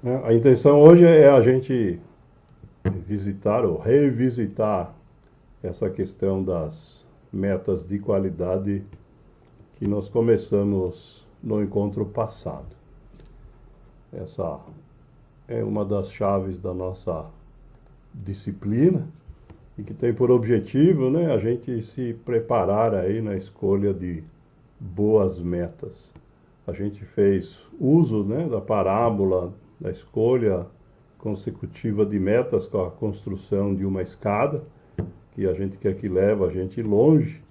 Né? A intenção hoje é a gente visitar ou revisitar essa questão das metas de qualidade que nós começamos no encontro passado. Essa é uma das chaves da nossa disciplina e que tem por objetivo, né, a gente se preparar aí na escolha de boas metas. A gente fez uso, né, da parábola da escolha consecutiva de metas com a construção de uma escada, que a gente quer que leve a gente longe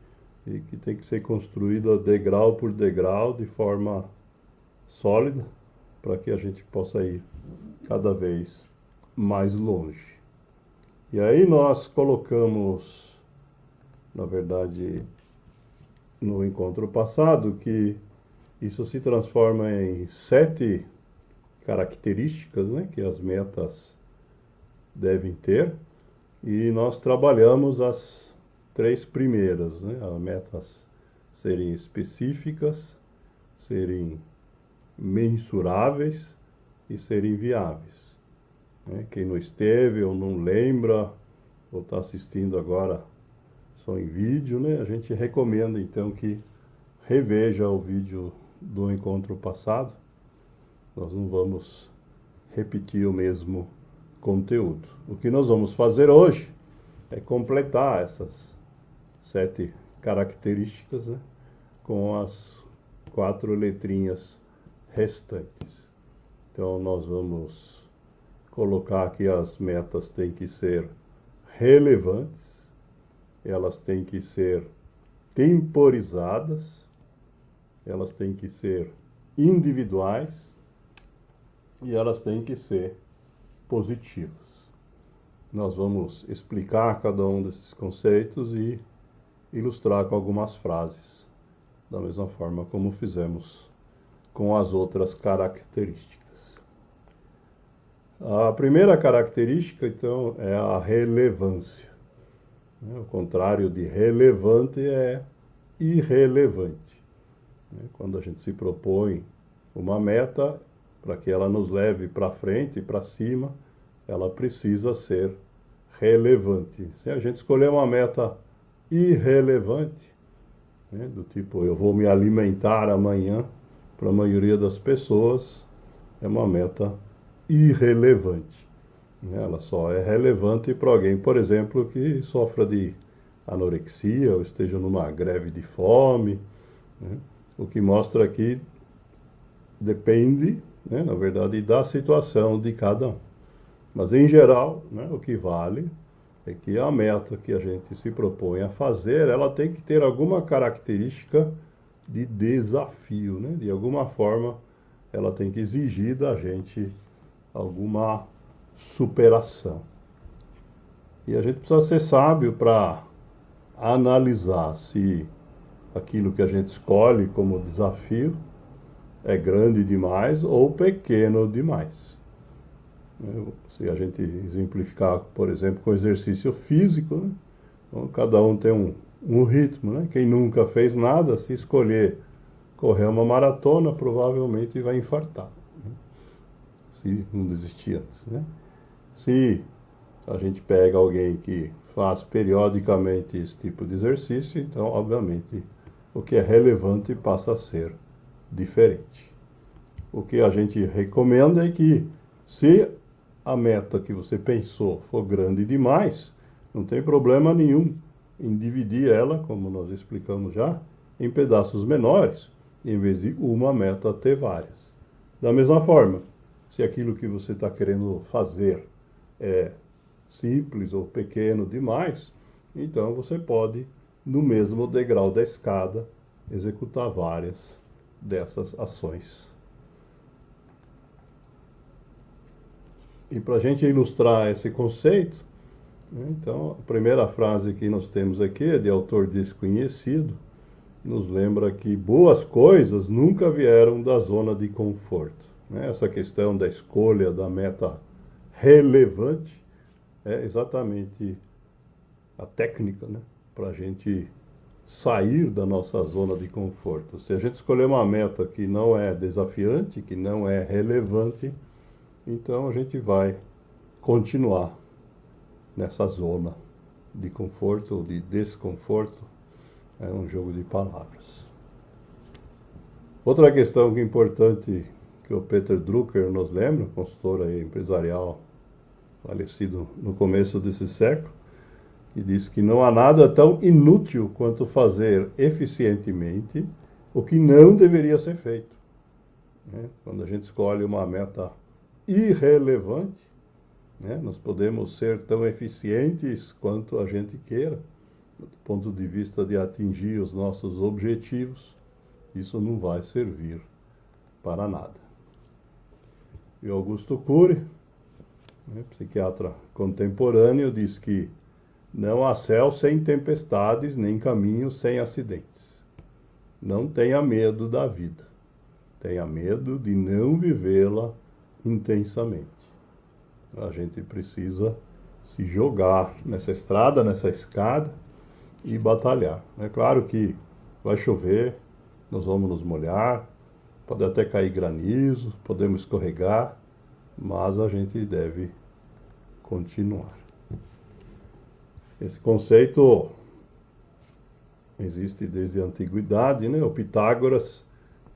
e que tem que ser construída degrau por degrau de forma sólida para que a gente possa ir cada vez mais longe. E aí nós colocamos, na verdade, no encontro passado, que isso se transforma em 7 características, né, que as metas devem ter, e nós trabalhamos as 3 primeiras, né, as metas serem específicas, serem mensuráveis e serem viáveis. Né? Quem não esteve ou não lembra, ou está assistindo agora só em vídeo, né, a gente recomenda então que reveja o vídeo do encontro passado. Nós não vamos repetir o mesmo conteúdo. O que nós vamos fazer hoje é completar essas 7 características, né, com as 4 letrinhas restantes. Então nós vamos colocar que as metas têm que ser relevantes, elas têm que ser temporizadas, elas têm que ser individuais e elas têm que ser positivas. Nós vamos explicar cada um desses conceitos e ilustrar com algumas frases, da mesma forma como fizemos com as outras características. A primeira característica, então, é a relevância. O contrário de relevante é irrelevante. Quando a gente se propõe uma meta, para que ela nos leve para frente e para cima, ela precisa ser relevante. Se a gente escolher uma meta irrelevante, né, do tipo, eu vou me alimentar amanhã, para a maioria das pessoas, é uma meta irrelevante. Ela só é relevante para alguém, por exemplo, que sofra de anorexia ou esteja numa greve de fome, né? O que mostra que depende, né, na verdade, da situação de cada um. Mas, em geral, né, o que vale é que a meta que a gente se propõe a fazer, ela tem que ter alguma característica de desafio, né? De alguma forma, ela tem que exigir da gente alguma superação. E a gente precisa ser sábio para analisar se aquilo que a gente escolhe como desafio é grande demais ou pequeno demais. Se a gente exemplificar, por exemplo, com exercício físico, né? Então, cada um tem um ritmo, né? Quem nunca fez nada, se escolher correr uma maratona, provavelmente vai infartar, né? Se não desistir antes, né? Se a gente pega alguém que faz periodicamente esse tipo de exercício, então, obviamente, o que é relevante passa a ser diferente. O que a gente recomenda é que, se a meta que você pensou for grande demais, não tem problema nenhum em dividir ela, como nós explicamos já, em pedaços menores, em vez de uma meta ter várias. Da mesma forma, se aquilo que você está querendo fazer é simples ou pequeno demais, então você pode, no mesmo degrau da escada, executar várias dessas ações. E para a gente ilustrar esse conceito, né, então, a primeira frase que nós temos aqui é de autor desconhecido, nos lembra que boas coisas nunca vieram da zona de conforto. Né? Essa questão da escolha da meta relevante é exatamente a técnica, né, para a gente sair da nossa zona de conforto. Se a gente escolher uma meta que não é desafiante, que não é relevante, Então a gente vai continuar nessa zona de conforto ou de desconforto. É um jogo de palavras. Outra questão que é importante que o Peter Drucker nos lembra, consultor aí empresarial falecido no começo desse século, que diz que não há nada tão inútil quanto fazer eficientemente o que não deveria ser feito. Né? Quando a gente escolhe uma meta irrelevante, né, nós podemos ser tão eficientes quanto a gente queira, do ponto de vista de atingir os nossos objetivos, isso não vai servir para nada. E Augusto Cury, né, psiquiatra contemporâneo, diz que não há céu sem tempestades, nem caminho sem acidentes. Não tenha medo da vida. Tenha medo de não vivê-la intensamente. A gente precisa se jogar nessa estrada, nessa escada e batalhar. É claro que vai chover, nós vamos nos molhar, pode até cair granizo, podemos escorregar, mas a gente deve continuar. Esse conceito existe desde a antiguidade, né? O Pitágoras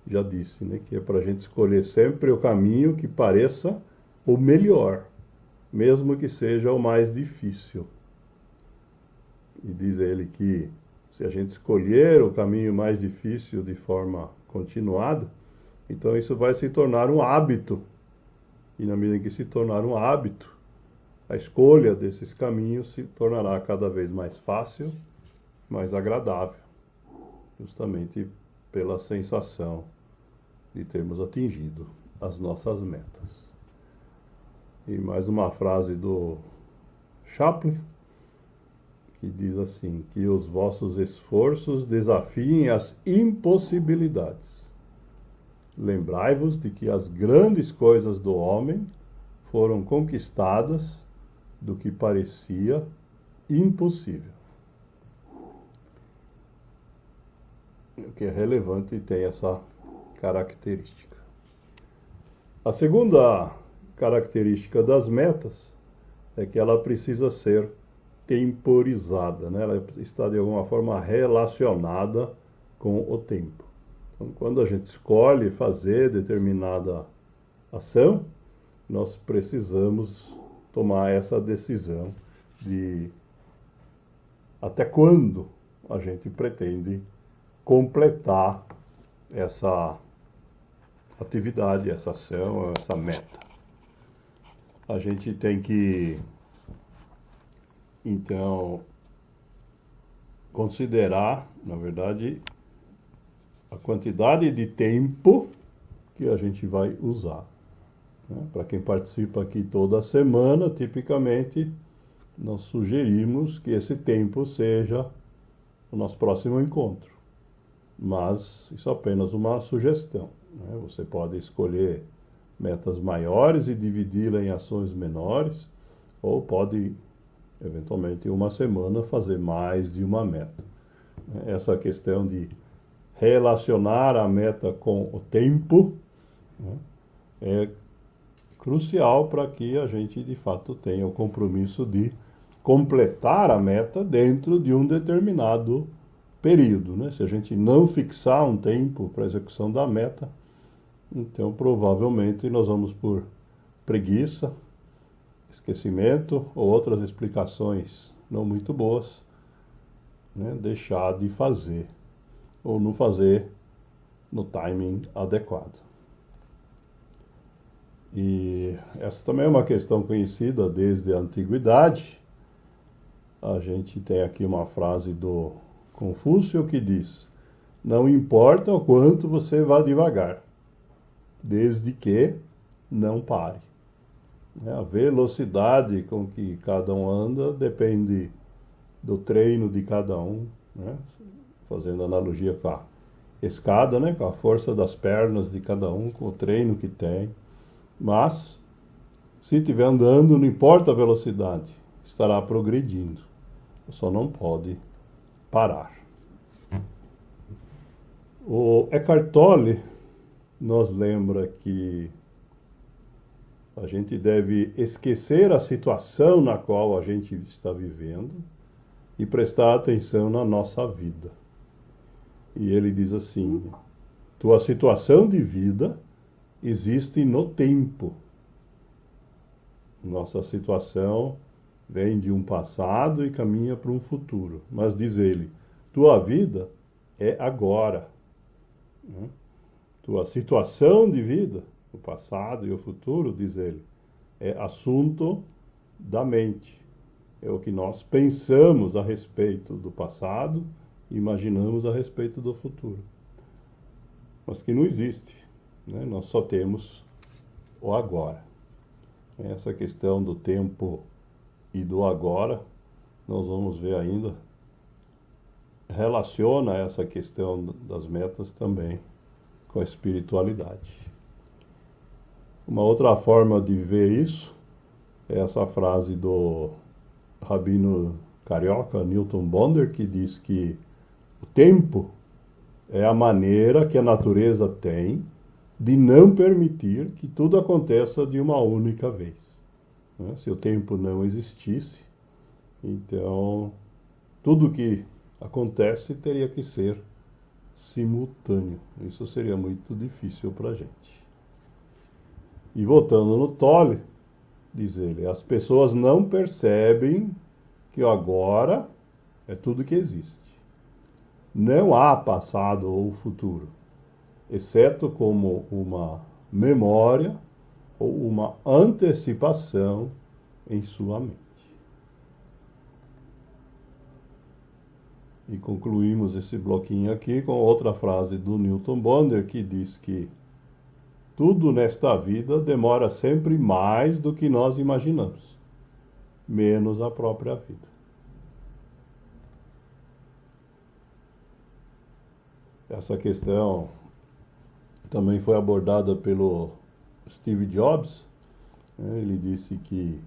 já disse, né, que é para a gente escolher sempre o caminho que pareça o melhor, mesmo que seja o mais difícil. E diz ele que se a gente escolher o caminho mais difícil de forma continuada, então isso vai se tornar um hábito. E na medida em que se tornar um hábito, a escolha desses caminhos se tornará cada vez mais fácil, mais agradável, justamente pela sensação de termos atingido as nossas metas. E mais uma frase do Chaplin, que diz assim, que os vossos esforços desafiem as impossibilidades. Lembrai-vos de que as grandes coisas do homem foram conquistadas do que parecia impossível. O que é relevante tem essa característica. A segunda característica das metas é que ela precisa ser temporizada, né? Ela está de alguma forma relacionada com o tempo. Então, quando a gente escolhe fazer determinada ação, nós precisamos tomar essa decisão de até quando a gente pretende completar essa atividade, essa ação, essa meta. A gente tem que, então, considerar, na verdade, a quantidade de tempo que a gente vai usar. Né? Para quem participa aqui toda semana, tipicamente, nós sugerimos que esse tempo seja o nosso próximo encontro. Mas isso é apenas uma sugestão. Né? Você pode escolher metas maiores e dividi-la em ações menores, ou pode, eventualmente, em uma semana, fazer mais de uma meta. Essa questão de relacionar a meta com o tempo, né, é crucial para que a gente, de fato, tenha o compromisso de completar a meta dentro de um determinado período. Né? Se a gente não fixar um tempo para a execução da meta, então provavelmente nós vamos, por preguiça, esquecimento ou outras explicações não muito boas, né, deixar de fazer ou não fazer no timing adequado. E essa também é uma questão conhecida desde a antiguidade. A gente tem aqui uma frase do Confúcio que diz: não importa o quanto você vá devagar, desde que não pare. A velocidade com que cada um anda depende do treino de cada um, né? Fazendo analogia com a escada, né? Com a força das pernas de cada um, com o treino que tem. Mas, se estiver andando, não importa a velocidade, estará progredindo. Só não pode parar. O Eckhart Tolle nos lembra que a gente deve esquecer a situação na qual a gente está vivendo e prestar atenção na nossa vida. E ele diz assim: tua situação de vida existe no tempo. Nossa situação vem de um passado e caminha para um futuro. Mas diz ele, tua vida é agora. Tua situação de vida, o passado e o futuro, diz ele, é assunto da mente. É o que nós pensamos a respeito do passado e imaginamos a respeito do futuro. Mas que não existe, né? Nós só temos o agora. Essa questão do tempo e do agora, nós vamos ver ainda, relaciona essa questão das metas também com a espiritualidade. Uma outra forma de ver isso é essa frase do rabino carioca Newton Bonder, que diz que o tempo é a maneira que a natureza tem de não permitir que tudo aconteça de uma única vez. Se o tempo não existisse, então tudo que acontece teria que ser simultâneo. Isso seria muito difícil para a gente. E voltando no Tolle, diz ele, as pessoas não percebem que o agora é tudo que existe. Não há passado ou futuro, exceto como uma memória ou uma antecipação em sua mente. E concluímos esse bloquinho aqui com outra frase do Newton Bonder, que diz que tudo nesta vida demora sempre mais do que nós imaginamos, menos a própria vida. Essa questão também foi abordada pelo Steve Jobs. Ele disse que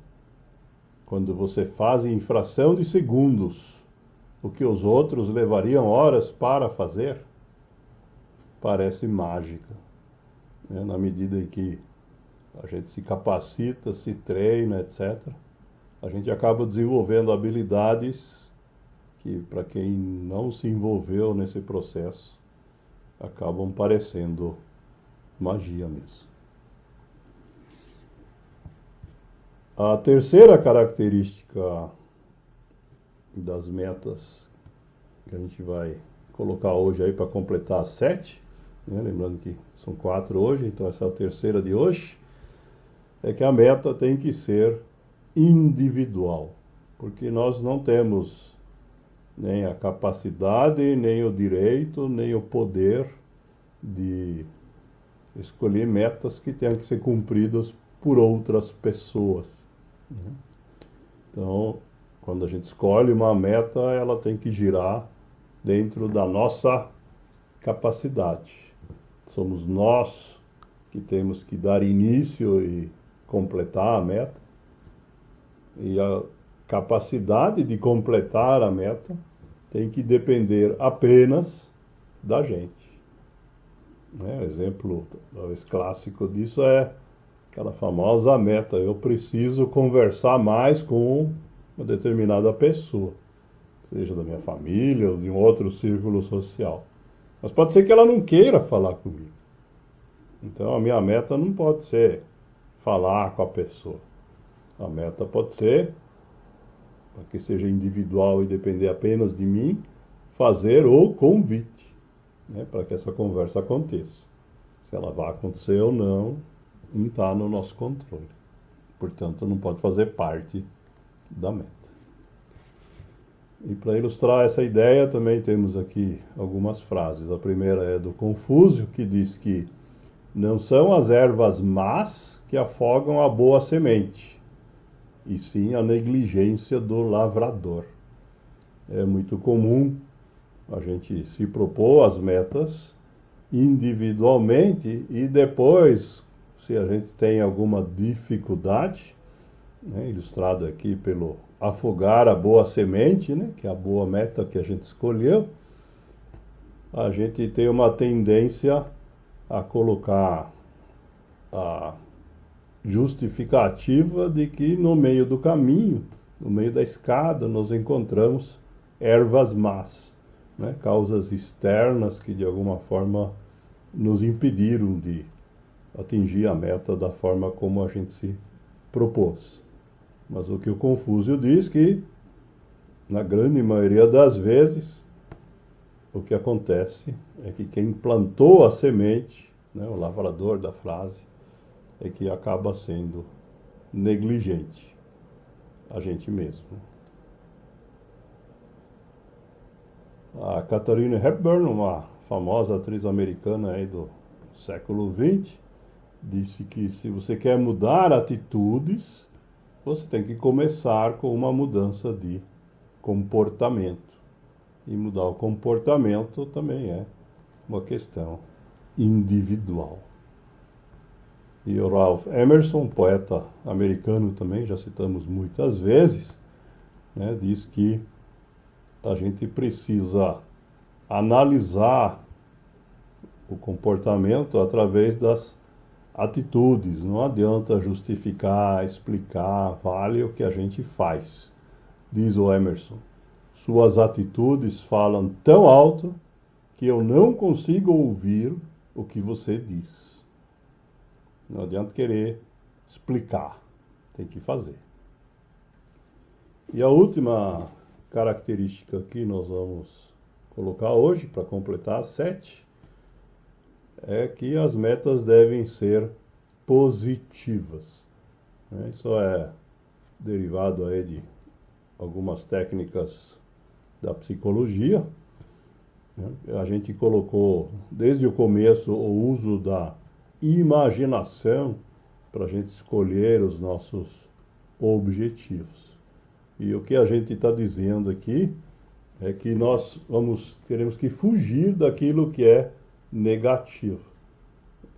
quando você faz em fração de segundos o que os outros levariam horas para fazer, parece mágica. Na medida em que a gente se capacita, se treina, etc., a gente acaba desenvolvendo habilidades que, para quem não se envolveu nesse processo, acabam parecendo magia mesmo. A terceira característica das metas que a gente vai colocar hoje aí para completar as 7, lembrando que são 4 hoje, então essa é a terceira de hoje, é que a meta tem que ser individual, porque nós não temos nem a capacidade, nem o direito, nem o poder de escolher metas que tenham que ser cumpridas por outras pessoas. Então, quando a gente escolhe uma meta, ela tem que girar dentro da nossa capacidade. Somos nós que temos que dar início e completar a meta. E a capacidade de completar a meta tem que depender apenas da gente. O exemplo talvez clássico disso é aquela famosa meta: eu preciso conversar mais com uma determinada pessoa, seja da minha família ou de um outro círculo social. Mas pode ser que ela não queira falar comigo. Então a minha meta não pode ser falar com a pessoa. A meta pode ser, para que seja individual e depender apenas de mim, fazer o convite, para que essa conversa aconteça. Se ela vai acontecer ou não está no nosso controle. Portanto, não pode fazer parte da meta. E para ilustrar essa ideia, também temos aqui algumas frases. A primeira é do Confúcio, que diz que não são as ervas más que afogam a boa semente, e sim a negligência do lavrador. É muito comum a gente se propor as metas individualmente e depois, se a gente tem alguma dificuldade, ilustrado aqui pelo afogar a boa semente, que é a boa meta que a gente escolheu, a gente tem uma tendência a colocar a justificativa de que no meio do caminho, no meio da escada, nós encontramos ervas más, né? Causas externas que de alguma forma nos impediram de atingir a meta da forma como a gente se propôs. Mas o que o Confúcio diz que, na grande maioria das vezes, o que acontece é que quem plantou a semente, né, o lavrador da frase, é que acaba sendo negligente, a gente mesmo. A Katharine Hepburn, uma famosa atriz americana aí do século XX, disse que se você quer mudar atitudes, você tem que começar com uma mudança de comportamento. E mudar o comportamento também é uma questão individual. E o Ralph Emerson, poeta americano também, já citamos muitas vezes, né, diz que a gente precisa analisar o comportamento através das atitudes. Não adianta justificar, explicar, vale o que a gente faz. Diz o Emerson, suas atitudes falam tão alto que eu não consigo ouvir o que você diz. Não adianta querer explicar, tem que fazer. E a última característica que nós vamos colocar hoje, para completar as 7, é que as metas devem ser positivas. Isso é derivado aí de algumas técnicas da psicologia. A gente colocou desde o começo o uso da imaginação para a gente escolher os nossos objetivos. E o que a gente está dizendo aqui é que nós teremos que fugir daquilo que é negativo.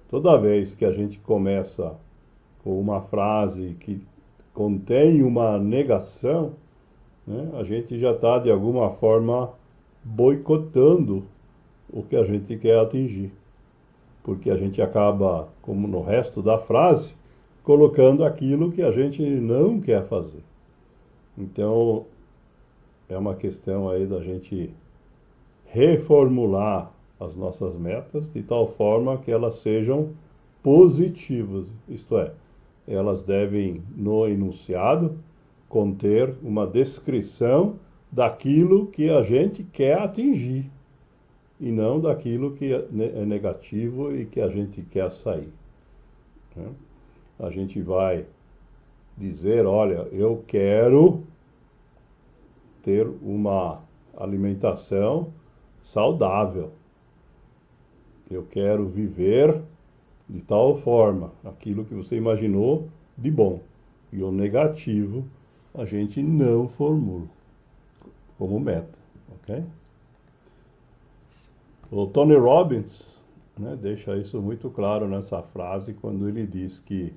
Toda vez que a gente começa com uma frase que contém uma negação, né, a gente já está, de alguma forma, boicotando o que a gente quer atingir. Porque a gente acaba, como no resto da frase, colocando aquilo que a gente não quer fazer. Então, é uma questão aí da gente reformular as nossas metas de tal forma que elas sejam positivas. Isto é, elas devem, no enunciado, conter uma descrição daquilo que a gente quer atingir e não daquilo que é negativo e que a gente quer sair. A gente vai dizer, olha, eu quero ter uma alimentação saudável. Eu quero viver de tal forma, aquilo que você imaginou de bom. E o negativo a gente não formula como meta, ok? O Tony Robbins, né, deixa isso muito claro nessa frase quando ele diz que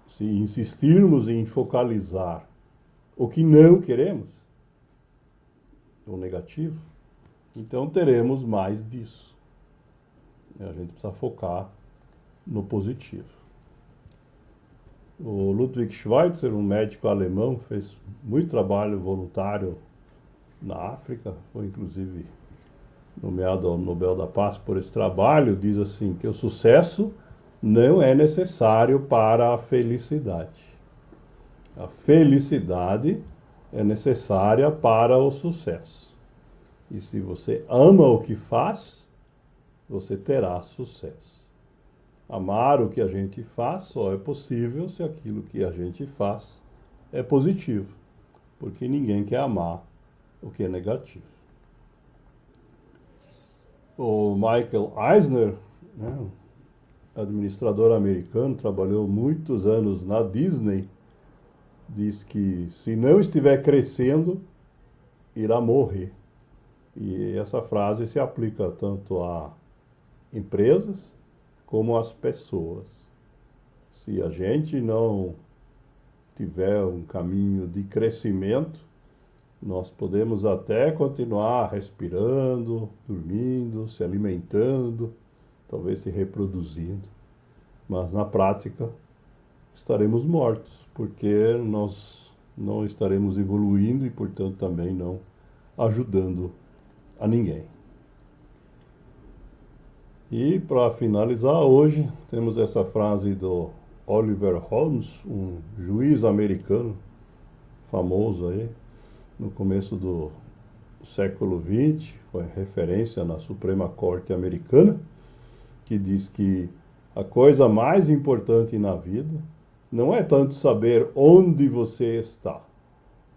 se insistirmos em focalizar o que não queremos, o negativo, então teremos mais disso. A gente precisa focar no positivo. O Ludwig Schweitzer, um médico alemão, fez muito trabalho voluntário na África, foi inclusive nomeado ao Nobel da Paz por esse trabalho, diz assim, que o sucesso não é necessário para a felicidade. A felicidade é necessária para o sucesso. E se você ama o que faz, você terá sucesso. Amar o que a gente faz só é possível se aquilo que a gente faz é positivo, porque ninguém quer amar o que é negativo. O Michael Eisner, né, administrador americano, trabalhou muitos anos na Disney, diz que se não estiver crescendo, irá morrer. E essa frase se aplica tanto a empresas como às pessoas. Se a gente não tiver um caminho de crescimento, nós podemos até continuar respirando, dormindo, se alimentando, talvez se reproduzindo, mas na prática estaremos mortos, porque nós não estaremos evoluindo e, portanto, também não ajudando a ninguém. E para finalizar, hoje temos essa frase do Oliver Holmes, um juiz americano famoso aí, no começo do século XX, foi referência na Suprema Corte Americana, que diz que a coisa mais importante na vida não é tanto saber onde você está,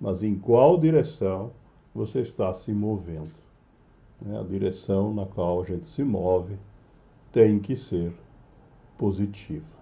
mas em qual direção você está se movendo. A direção na qual a gente se move tem que ser positiva.